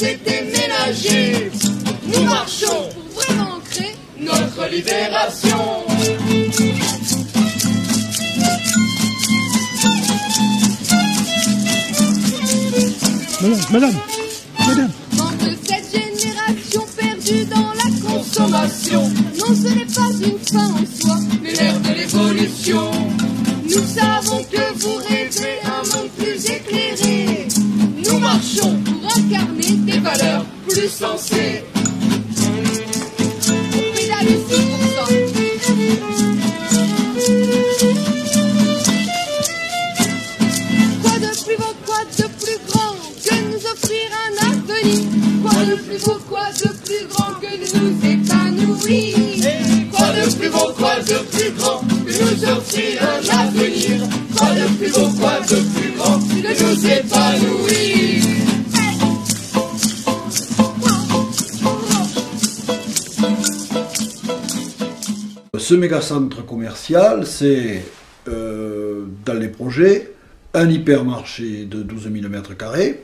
et déménager. Nous marchons pour vraiment créer notre libération. Madame. Membre de cette génération perdue dans la consommation. Non, ce n'est pas une fin en soi, mais l'ère de l'évolution. Nous savons que vous rêvez un monde plus éclairé. Nous marchons pour incarner des valeurs plus sensées. Pédale ici pour ça. Quoi de plus beau, quoi de plus grand que nous offrir un avenir? Quoi de plus beau, quoi de plus grand que de nous épanouir? Quoi de plus beau, quoi de plus grand que nous offrir un avenir? Quoi de plus beau, quoi de plus grand que nous épanouir? Ce méga-centre commercial, c'est dans les projets un hypermarché de 12 000 m²,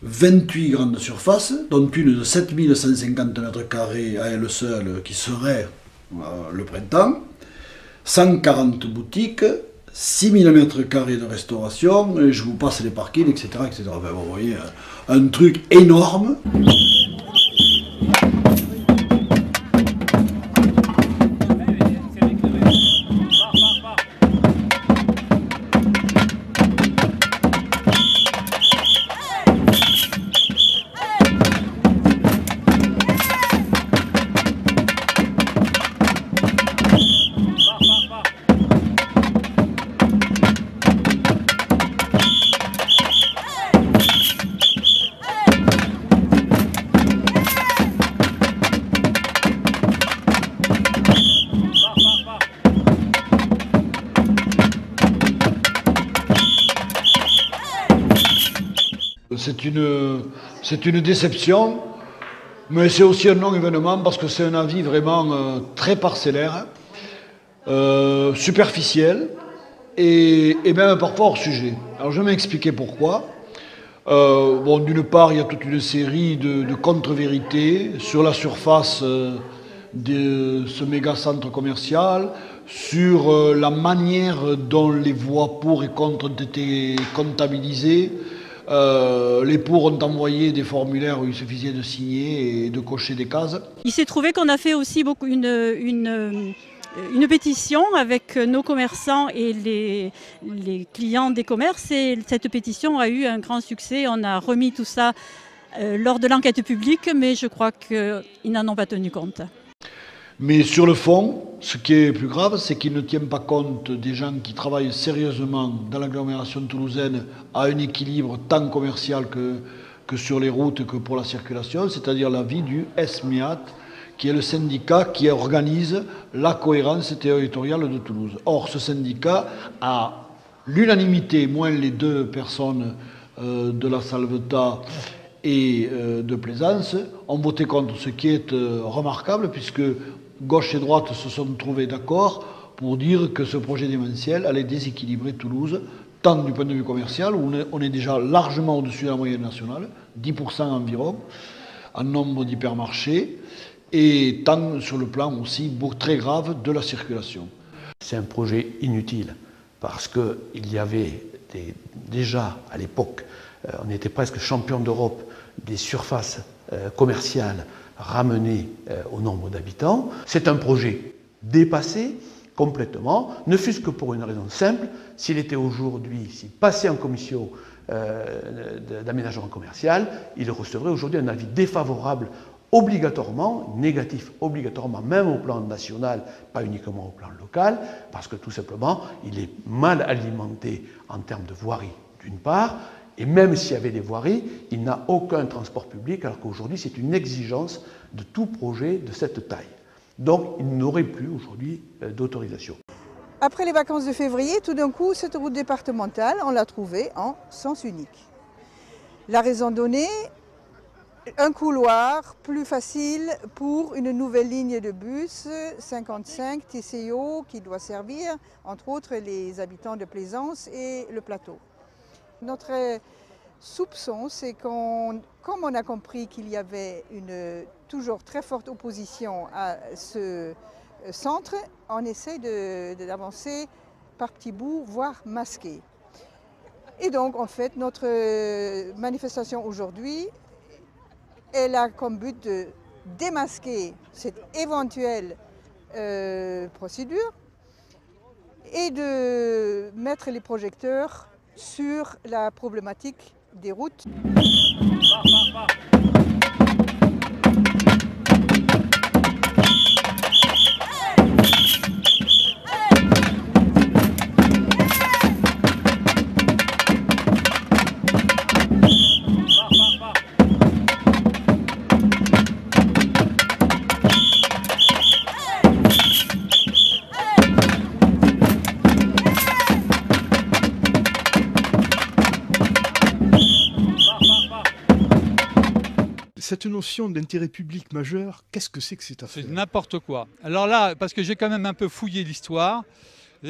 28 grandes surfaces, dont une de 7 150 m² à elle seule qui serait le printemps, 140 boutiques, 6 000 m² de restauration, et je vous passe les parkings, etc. etc. Enfin, vous voyez, un truc énorme. C'est une déception, mais c'est aussi un non-événement parce que c'est un avis vraiment très parcellaire, superficiel et même parfois hors sujet. Alors je vais m'expliquer pourquoi. Bon, d'une part, il y a toute une série de contre-vérités sur la surface de ce méga centre commercial, sur la manière dont les voix pour et contre ont été comptabilisées. Les pour ont envoyé des formulaires où il suffisait de signer et de cocher des cases. Il s'est trouvé qu'on a fait aussi une pétition avec nos commerçants et les clients des commerces, et cette pétition a eu un grand succès. On a remis tout ça lors de l'enquête publique, mais je crois qu'ils n'en ont pas tenu compte. Mais sur le fond, ce qui est plus grave, c'est qu'ils ne tiennent pas compte des gens qui travaillent sérieusement dans l'agglomération toulousaine à un équilibre tant commercial que sur les routes que pour la circulation, c'est-à-dire l'avis du SMEAT, qui est le syndicat qui organise la cohérence territoriale de Toulouse. Or, ce syndicat a l'unanimité, moins les deux personnes de la Salvetat et de Plaisance, ont voté contre, ce qui est remarquable puisque gauche et droite se sont trouvés d'accord pour dire que ce projet démentiel allait déséquilibrer Toulouse, tant du point de vue commercial, où on est déjà largement au-dessus de la moyenne nationale, 10% environ, en nombre d'hypermarchés, et tant sur le plan aussi très grave de la circulation. C'est un projet inutile, parce qu'il y avait déjà à l'époque, on était presque champion d'Europe des surfaces commerciales ramenées au nombre d'habitants. C'est un projet dépassé complètement, ne fût-ce que pour une raison simple: s'il était aujourd'hui, s'il passait en commission d'aménagement commercial, il recevrait aujourd'hui un avis défavorable obligatoirement, négatif obligatoirement, même au plan national, pas uniquement au plan local, parce que tout simplement, il est mal alimenté en termes de voirie d'une part, et même s'il y avait des voiries, il n'a aucun transport public, alors qu'aujourd'hui c'est une exigence de tout projet de cette taille. Donc il n'aurait plus aujourd'hui d'autorisation. Après les vacances de février, tout d'un coup, cette route départementale, on l'a trouvée en sens unique. La raison donnée, un couloir plus facile pour une nouvelle ligne de bus 55 TCO qui doit servir, entre autres, les habitants de Plaisance et le plateau. Notre soupçon, c'est comme on a compris qu'il y avait une toujours très forte opposition à ce centre, on essaie d'avancer par petits bouts, voire masqué. Et donc, en fait, notre manifestation aujourd'hui, elle a comme but de démasquer cette éventuelle procédure et de mettre les projecteurs sur la problématique des routes. Cette notion d'intérêt public majeur, qu'est-ce que cette affaire? C'est n'importe quoi. Alors là, parce que j'ai quand même un peu fouillé l'histoire,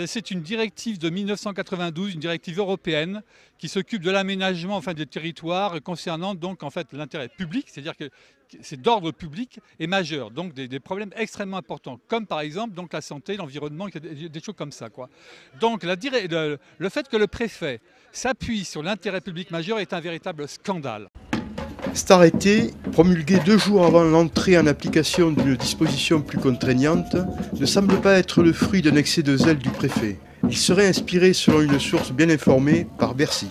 c'est une directive de 1992, une directive européenne qui s'occupe de l'aménagement des territoires concernant donc en fait l'intérêt public, c'est-à-dire que c'est d'ordre public et majeur, donc des problèmes extrêmement importants, comme par exemple donc la santé, l'environnement, des choses comme ça, quoi. Donc le fait que le préfet s'appuie sur l'intérêt public majeur est un véritable scandale. Cet arrêté, promulgué 2 jours avant l'entrée en application d'une disposition plus contraignante, ne semble pas être le fruit d'un excès de zèle du préfet. Il serait inspiré, selon une source bien informée, par Bercy.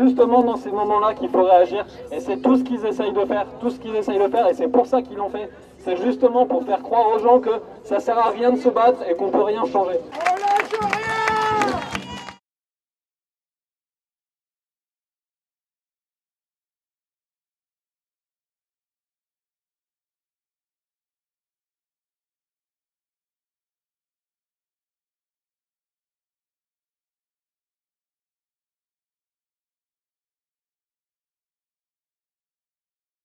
Justement dans ces moments-là qu'il faut réagir, et c'est tout ce qu'ils essayent de faire, et c'est pour ça qu'ils l'ont fait. C'est justement pour faire croire aux gens que ça sert à rien de se battre et qu'on peut rien changer.